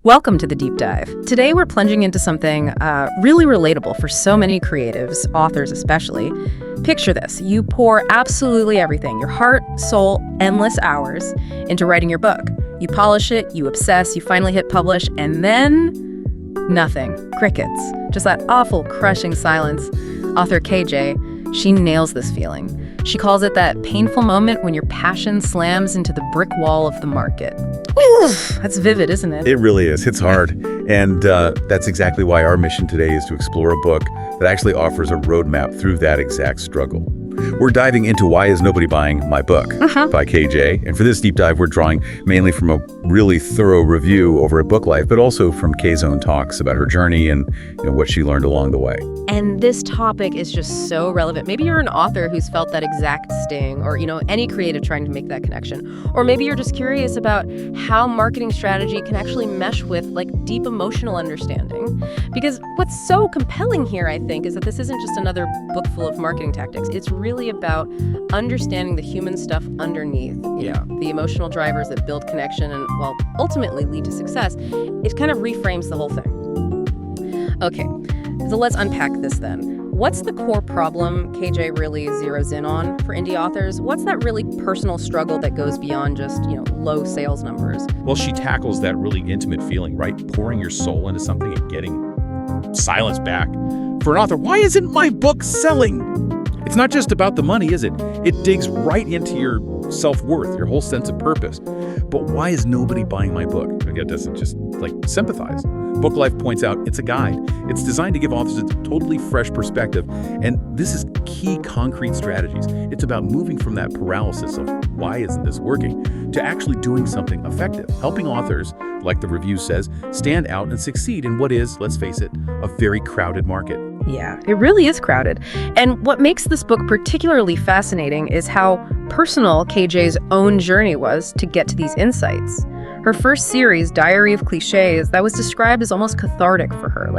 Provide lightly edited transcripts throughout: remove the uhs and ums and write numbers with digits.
Welcome to the Deep Dive. Today we're plunging into something really relatable for so many creatives, authors especially. Picture this. You pour absolutely everything, your heart, soul, endless hours, into writing your book. You polish it, you obsess, you finally hit publish, and then nothing. Crickets. Just that awful, crushing silence. Author KJ, she nails this feeling. She calls it that painful moment when your passion slams into the brick wall of the market. That's vivid, isn't it? It really is. It's hard. And that's exactly why our mission today is to explore a book that actually offers a roadmap through that exact struggle. We're diving into Why Is Nobody Buying My Book by KJ. And for this deep dive, we're drawing mainly from a really thorough review over at Book Life, but also from Kay's own talks about her journey and what she learned along the way. And this topic is just so relevant. Maybe you're an author who's felt that exact sting, or any creative trying to make that connection. Or maybe you're just curious about how marketing strategy can actually mesh with deep emotional understanding. Because what's so compelling here, I think, is that this isn't just another book full of marketing tactics. It's really about understanding the human stuff underneath, the emotional drivers that build connection and, ultimately lead to success. It kind of reframes the whole thing. Okay, so let's unpack this then. What's the core problem KJ really zeroes in on for indie authors? What's that really personal struggle that goes beyond just, low sales numbers? Well, she tackles that really intimate feeling, right? Pouring your soul into something and getting silence back. For an author, why isn't my book selling? It's not just about the money, is it? It digs right into your self-worth, your whole sense of purpose. But why is nobody buying my book? It doesn't just sympathize. Book Life points out it's a guide. It's designed to give authors a totally fresh perspective. And this is key concrete strategies. It's about moving from that paralysis of why isn't this working to actually doing something effective, helping authors, like the review says, stand out and succeed in what is, let's face it, a very crowded market. Yeah, it really is crowded. And what makes this book particularly fascinating is how personal KJ's own journey was to get to these insights. Her first series, Diary of Clichés, that was described as almost cathartic for her,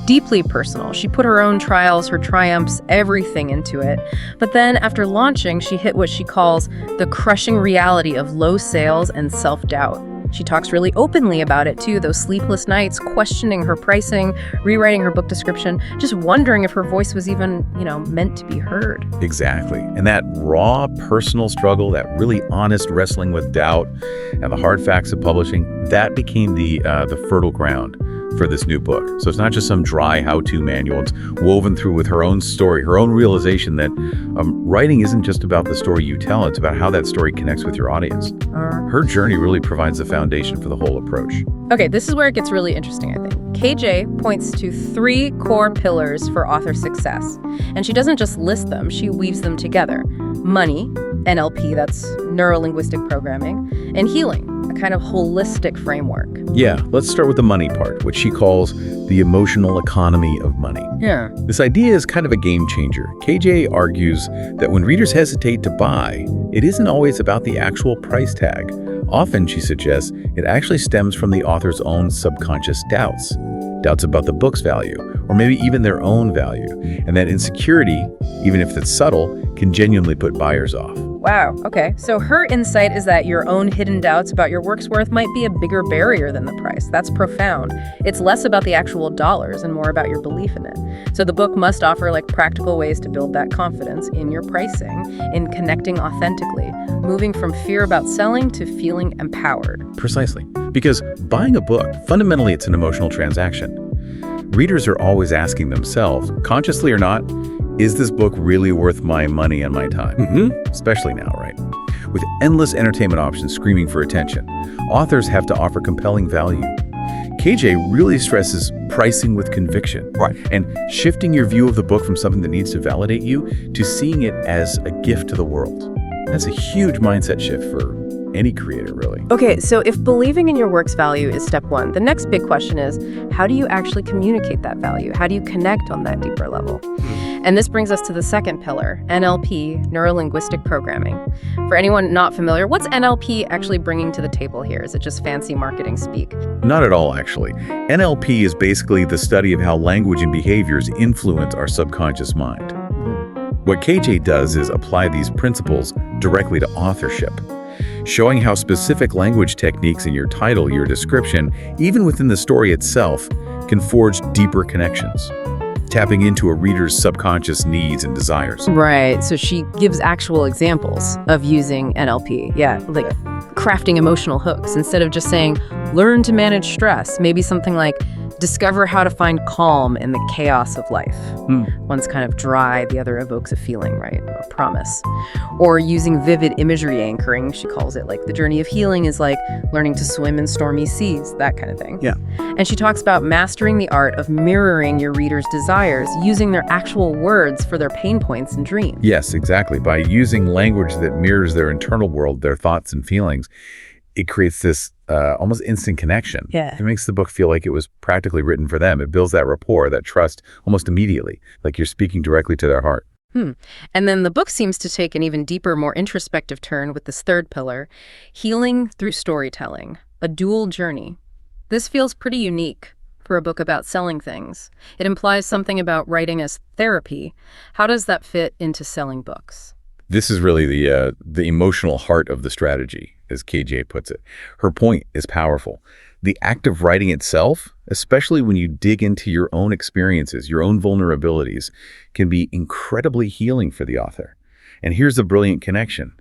deeply personal. She put her own trials, her triumphs, everything into it. But then after launching, she hit what she calls the crushing reality of low sales and self-doubt. She talks really openly about it, too, those sleepless nights, questioning her pricing, rewriting her book description, just wondering if her voice was even, meant to be heard. Exactly. And that raw personal struggle, that really honest wrestling with doubt and the hard facts of publishing, that became the fertile ground for this new book. So it's not just some dry how-to manual. It's woven through with her own story, her own realization that writing isn't just about the story you tell, it's about how that story connects with your audience. Her journey really provides the foundation for the whole approach. Okay, this is where it gets really interesting, I think. KJ points to 3 core pillars for author success. And she doesn't just list them, she weaves them together. Money, NLP, that's neuro-linguistic programming, and healing, a kind of holistic framework. Yeah, let's start with the money part, which she calls the emotional economy of money. Yeah. This idea is kind of a game changer. KJ argues that when readers hesitate to buy, it isn't always about the actual price tag. Often, she suggests, it actually stems from the author's own subconscious doubts. Doubts about the book's value, or maybe even their own value. And that insecurity, even if it's subtle, can genuinely put buyers off. Wow, okay. So her insight is that your own hidden doubts about your work's worth might be a bigger barrier than the price. That's profound. It's less about the actual dollars and more about your belief in it. So the book must offer practical ways to build that confidence in your pricing, in connecting authentically, moving from fear about selling to feeling empowered. Precisely. Because buying a book, fundamentally it's an emotional transaction. Readers are always asking themselves, consciously or not, is this book really worth my money and my time? Especially now, right? With endless entertainment options screaming for attention, authors have to offer compelling value. KJ really stresses pricing with conviction, right, and shifting your view of the book from something that needs to validate you to seeing it as a gift to the world. That's a huge mindset shift for any creator, really. Okay, so if believing in your work's value is step 1, the next big question is, how do you actually communicate that value? How do you connect on that deeper level? And this brings us to the second pillar, NLP, neuro-linguistic programming. For anyone not familiar, what's NLP actually bringing to the table here? Is it just fancy marketing speak? Not at all, actually. NLP is basically the study of how language and behaviors influence our subconscious mind. What KJ does is apply these principles directly to authorship. showing how specific language techniques in your title, your description, even within the story itself, can forge deeper connections, tapping into a reader's subconscious needs and desires. Right. So she gives actual examples of using NLP. Yeah, like crafting emotional hooks instead of just saying, learn to manage stress. Maybe something like, discover how to find calm in the chaos of life. One's kind of dry, the other evokes a feeling, right? A promise. Or using vivid imagery anchoring, she calls it, like the journey of healing is like learning to swim in stormy seas, that kind of thing. Yeah. And she talks about mastering the art of mirroring your reader's desires, using their actual words for their pain points and dreams. Yes, exactly. By using language that mirrors their internal world, their thoughts and feelings, it creates this almost instant connection. Yeah. It makes the book feel like it was practically written for them. It builds that rapport, that trust almost immediately, like you're speaking directly to their heart. And then the book seems to take an even deeper, more introspective turn with this third pillar, healing through storytelling, a dual journey. This feels pretty unique for a book about selling things. It implies something about writing as therapy. How does that fit into selling books? This is really the emotional heart of the strategy, as KJ puts it. Her point is powerful. The act of writing itself, especially when you dig into your own experiences, your own vulnerabilities, can be incredibly healing for the author. And here's the brilliant connection.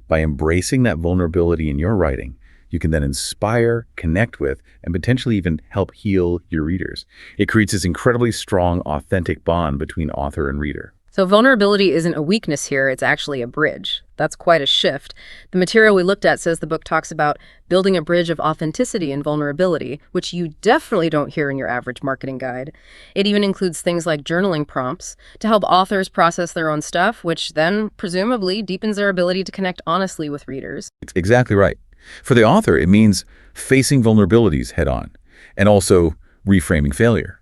By embracing that vulnerability in your writing, you can then inspire, connect with, and potentially even help heal your readers. It creates this incredibly strong, authentic bond between author and reader. So vulnerability isn't a weakness here, it's actually a bridge. That's quite a shift. The material we looked at says the book talks about building a bridge of authenticity and vulnerability, which you definitely don't hear in your average marketing guide. It even includes things like journaling prompts to help authors process their own stuff, which then presumably deepens their ability to connect honestly with readers. Exactly right. For the author, it means facing vulnerabilities head on and also reframing failure.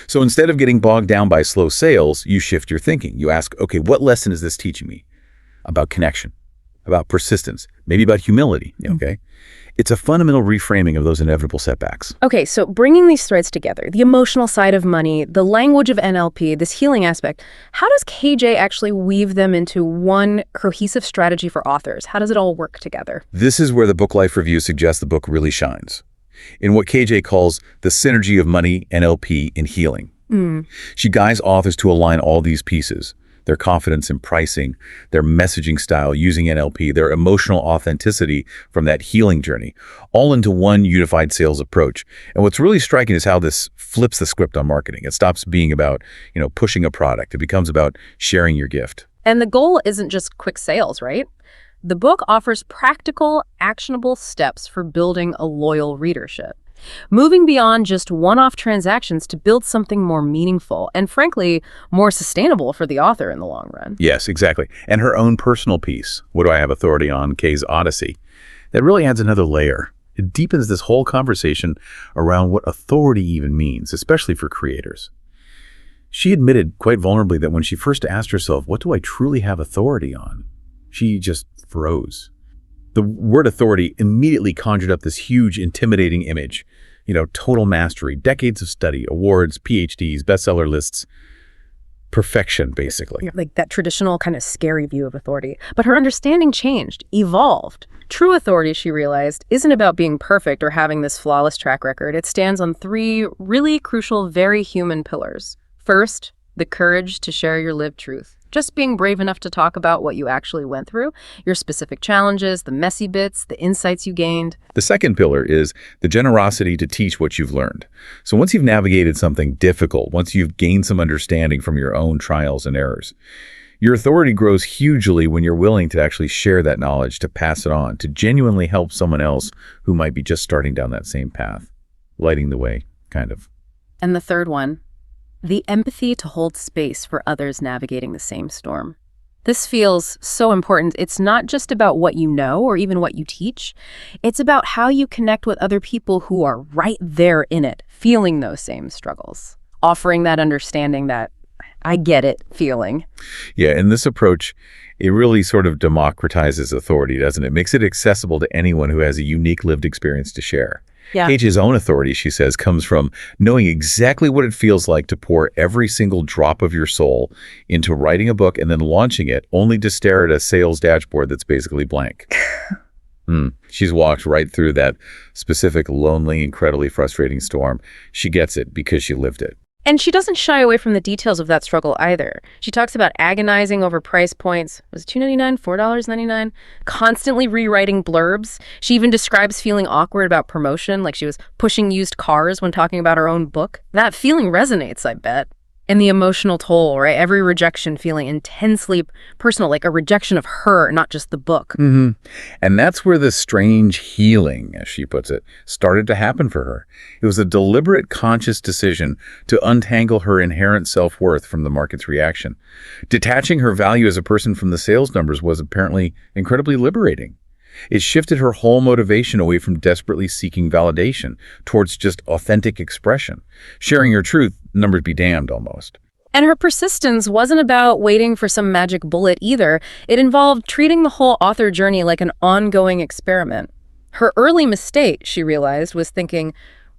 So instead of getting bogged down by slow sales, you shift your thinking. You ask, okay, what lesson is this teaching me about connection, about persistence, maybe about humility, okay? It's a fundamental reframing of those inevitable setbacks. Okay, so bringing these threads together, the emotional side of money, the language of NLP, this healing aspect, how does KJ actually weave them into one cohesive strategy for authors? How does it all work together? This is where the Book Life Review suggests the book really shines, in what KJ calls the synergy of money, NLP, and healing. She guides authors to align all these pieces, their confidence in pricing, their messaging style using NLP, their emotional authenticity from that healing journey, all into one unified sales approach. And what's really striking is how this flips the script on marketing. It stops being about, pushing a product. It becomes about sharing your gift. And the goal isn't just quick sales, right? The book offers practical, actionable steps for building a loyal readership, moving beyond just one-off transactions to build something more meaningful and, frankly, more sustainable for the author in the long run. Yes, exactly. And her own personal piece, What Do I Have Authority On? Kay's Odyssey, that really adds another layer. It deepens this whole conversation around what authority even means, especially for creators. She admitted quite vulnerably that when she first asked herself, what do I truly have authority on? She just froze. The word authority immediately conjured up this huge, intimidating image. Total mastery, decades of study, awards, PhDs, bestseller lists, perfection, basically. Like that traditional kind of scary view of authority. But her understanding changed, evolved. True authority, she realized, isn't about being perfect or having this flawless track record. It stands on three really crucial, very human pillars. First, the courage to share your lived truth. Just being brave enough to talk about what you actually went through, your specific challenges, the messy bits, the insights you gained. The second pillar is the generosity to teach what you've learned. So once you've navigated something difficult, once you've gained some understanding from your own trials and errors, your authority grows hugely when you're willing to actually share that knowledge, to pass it on, to genuinely help someone else who might be just starting down that same path, lighting the way, kind of. And the third one, the empathy to hold space for others navigating the same storm. This feels so important. It's not just about what you know or even what you teach. It's about how you connect with other people who are right there in it, feeling those same struggles, offering that understanding, that I get it feeling. Yeah, and this approach, it really sort of democratizes authority, doesn't it? It makes it accessible to anyone who has a unique lived experience to share. Yeah. KJ's own authority, she says, comes from knowing exactly what it feels like to pour every single drop of your soul into writing a book and then launching it, only to stare at a sales dashboard that's basically blank. She's walked right through that specific, lonely, incredibly frustrating storm. She gets it because she lived it. And she doesn't shy away from the details of that struggle either. She talks about agonizing over price points. Was it $2.99, $4.99? Constantly rewriting blurbs. She even describes feeling awkward about promotion, like she was pushing used cars when talking about her own book. That feeling resonates, I bet. And the emotional toll, right? Every rejection feeling intensely personal, like a rejection of her, not just the book. And that's where the strange healing, as she puts it, started to happen for her. It was a deliberate, conscious decision to untangle her inherent self-worth from the market's reaction. Detaching her value as a person from the sales numbers was apparently incredibly liberating. It shifted her whole motivation away from desperately seeking validation towards just authentic expression. Sharing her truth, numbers be damned almost. And her persistence wasn't about waiting for some magic bullet either. It involved treating the whole author journey like an ongoing experiment. Her early mistake, she realized, was thinking,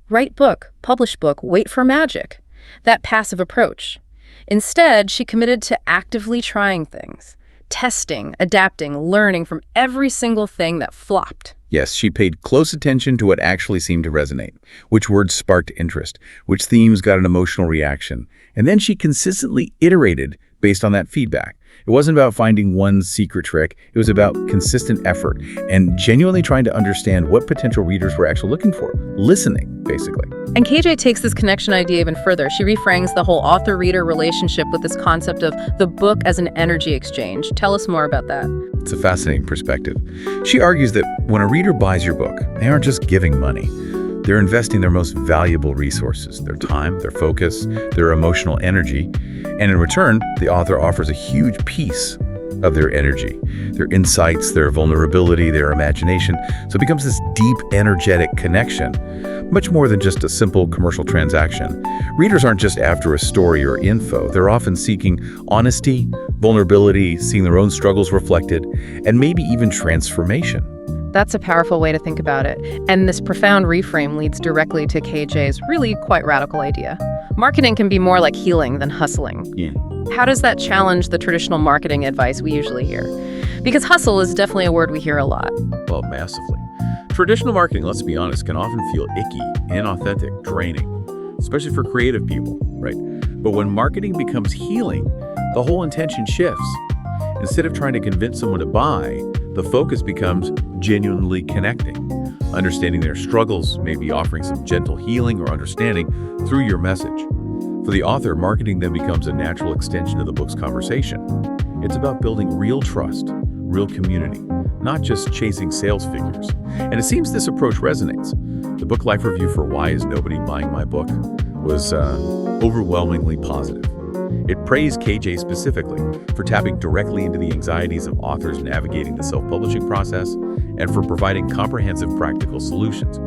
write book, publish book, wait for magic. That passive approach. Instead, she committed to actively trying things. Testing, adapting, learning from every single thing that flopped. Yes, she paid close attention to what actually seemed to resonate, which words sparked interest, which themes got an emotional reaction, and then she consistently iterated based on that feedback. It wasn't about finding one secret trick, it was about consistent effort and genuinely trying to understand what potential readers were actually looking for, listening, basically. And KJ takes this connection idea even further. She reframes the whole author-reader relationship with this concept of the book as an energy exchange. Tell us more about that. It's a fascinating perspective. She argues that when a reader buys your book, they aren't just giving money. They're investing their most valuable resources, their time, their focus, their emotional energy. And in return, the author offers a huge piece of their energy, their insights, their vulnerability, their imagination. So it becomes this deep, energetic connection, much more than just a simple commercial transaction. Readers aren't just after a story or info. They're often seeking honesty, vulnerability, seeing their own struggles reflected, and maybe even transformation. That's a powerful way to think about it. And this profound reframe leads directly to KJ's really quite radical idea. Marketing can be more like healing than hustling. Yeah. How does that challenge the traditional marketing advice we usually hear? Because hustle is definitely a word we hear a lot. Well, massively. Traditional marketing, let's be honest, can often feel icky, inauthentic, draining, especially for creative people, right? But when marketing becomes healing, the whole intention shifts. Instead of trying to convince someone to buy, the focus becomes genuinely connecting, understanding their struggles, maybe offering some gentle healing or understanding through your message. For the author, marketing then becomes a natural extension of the book's conversation. It's about building real trust, real community, not just chasing sales figures. And it seems this approach resonates. The book life review for Why Is Nobody Buying My Book was overwhelmingly positive. It praised KJ specifically for tapping directly into the anxieties of authors navigating the self-publishing process and for providing comprehensive practical solutions.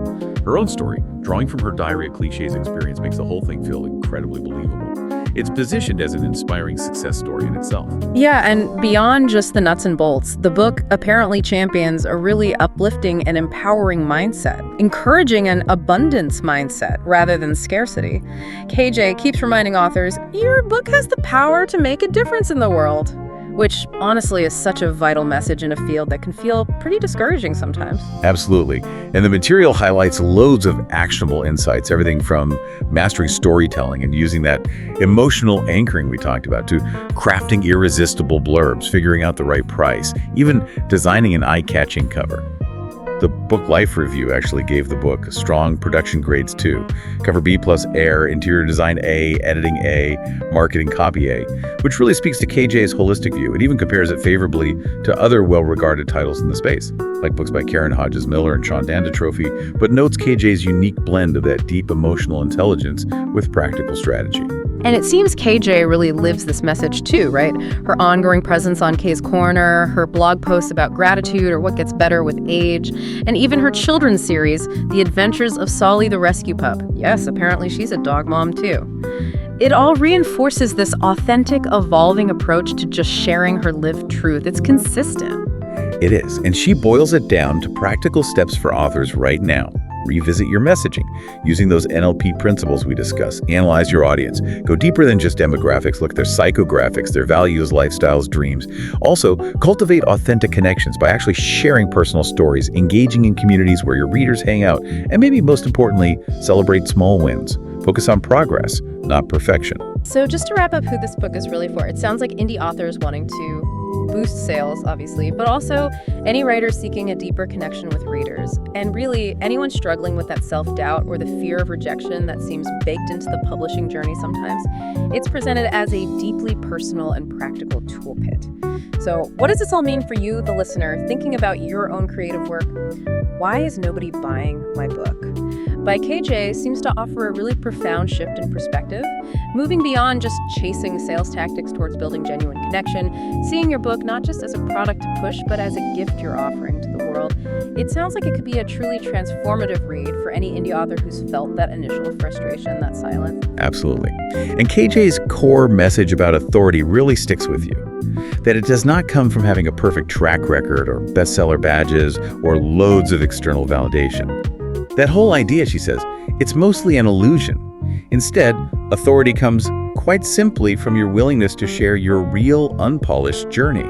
Her own story, drawing from her diary of cliches experience, makes the whole thing feel incredibly believable. It's positioned as an inspiring success story in itself. Yeah, and beyond just the nuts and bolts, the book apparently champions a really uplifting and empowering mindset, encouraging an abundance mindset rather than scarcity. KJ keeps reminding authors, your book has the power to make a difference in the world, which honestly is such a vital message in a field that can feel pretty discouraging sometimes. Absolutely. And the material highlights loads of actionable insights, everything from mastering storytelling and using that emotional anchoring we talked about to crafting irresistible blurbs, figuring out the right price, even designing an eye-catching cover. The Book Life Review actually gave the book strong production grades too. Cover B plus Air, interior design A, editing A, marketing copy A, which really speaks to KJ's holistic view. It even compares it favorably to other well-regarded titles in the space, like books by Karen Hodges Miller and Sean Danda Trophy, but notes KJ's unique blend of that deep emotional intelligence with practical strategy. And it seems KJ really lives this message too, right? Her ongoing presence on Kay's Corner, her blog posts about gratitude or what gets better with age, and even her children's series, The Adventures of Solly the Rescue Pup. Yes, apparently she's a dog mom too. It all reinforces this authentic, evolving approach to just sharing her lived truth. It's consistent. It is, and she boils it down to practical steps for authors right now. revisit your messaging using those NLP principles we discuss. Analyze your audience. Go deeper than just demographics. Look at their psychographics, their values, lifestyles, dreams. Also, cultivate authentic connections by actually sharing personal stories, engaging in communities where your readers hang out, and maybe most importantly, celebrate small wins. Focus on progress, not perfection. So just to wrap up who this book is really for, it sounds like indie authors wanting to boost sales, obviously, but also any writer seeking a deeper connection with readers. And really, anyone struggling with that self-doubt or the fear of rejection that seems baked into the publishing journey sometimes. It's presented as a deeply personal and practical toolkit. So what does this all mean for you, the listener, thinking about your own creative work? Why is nobody buying my book? By KJ seems to offer a really profound shift in perspective, moving beyond just chasing sales tactics towards building genuine connection, seeing your book not just as a product to push, but as a gift you're offering to the world. It sounds like it could be a truly transformative read for any indie author who's felt that initial frustration, that silence. Absolutely. And KJ's core message about authority really sticks with you. That it does not come from having a perfect track record or bestseller badges or loads of external validation. That whole idea, she says, it's mostly an illusion. Instead, authority comes quite simply from your willingness to share your real, unpolished journey,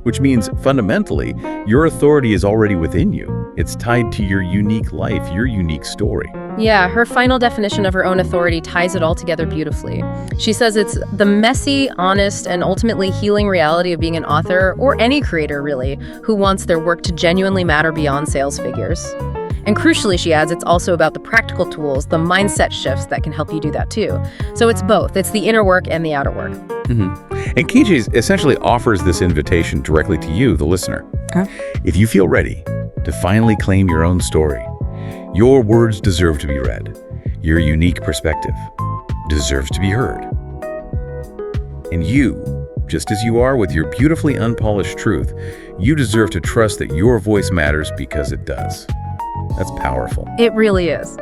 which means fundamentally, your authority is already within you. It's tied to your unique life, your unique story. Yeah, her final definition of her own authority ties it all together beautifully. She says it's the messy, honest, and ultimately healing reality of being an author, or any creator really, who wants their work to genuinely matter beyond sales figures. And crucially, she adds, it's also about the practical tools, the mindset shifts that can help you do that too. So it's both. It's the inner work and the outer work. And KJ essentially offers this invitation directly to you, the listener. If you feel ready to finally claim your own story, your words deserve to be read. Your unique perspective deserves to be heard. And you, just as you are with your beautifully unpolished truth, you deserve to trust that your voice matters because it does. That's powerful. It really is.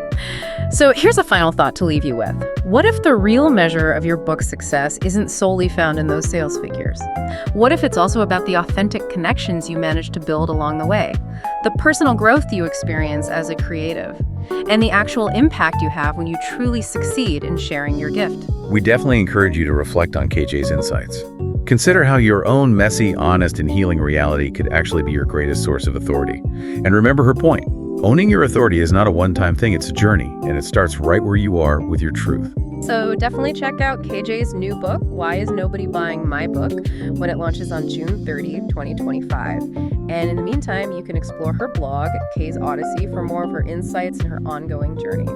So here's a final thought to leave you with. What if the real measure of your book's success isn't solely found in those sales figures? What if it's also about the authentic connections you manage to build along the way, the personal growth you experience as a creative, and the actual impact you have when you truly succeed in sharing your gift? We definitely encourage you to reflect on KJ's insights. Consider how your own messy, honest, and healing reality could actually be your greatest source of authority. And remember her point. Owning your authority is not a one-time thing, it's a journey, and it starts right where you are with your truth. So definitely check out KJ's new book, Why Is Nobody Buying My Book, when it launches on June 30, 2025. And in the meantime, you can explore her blog, K's Odyssey, for more of her insights and her ongoing journey.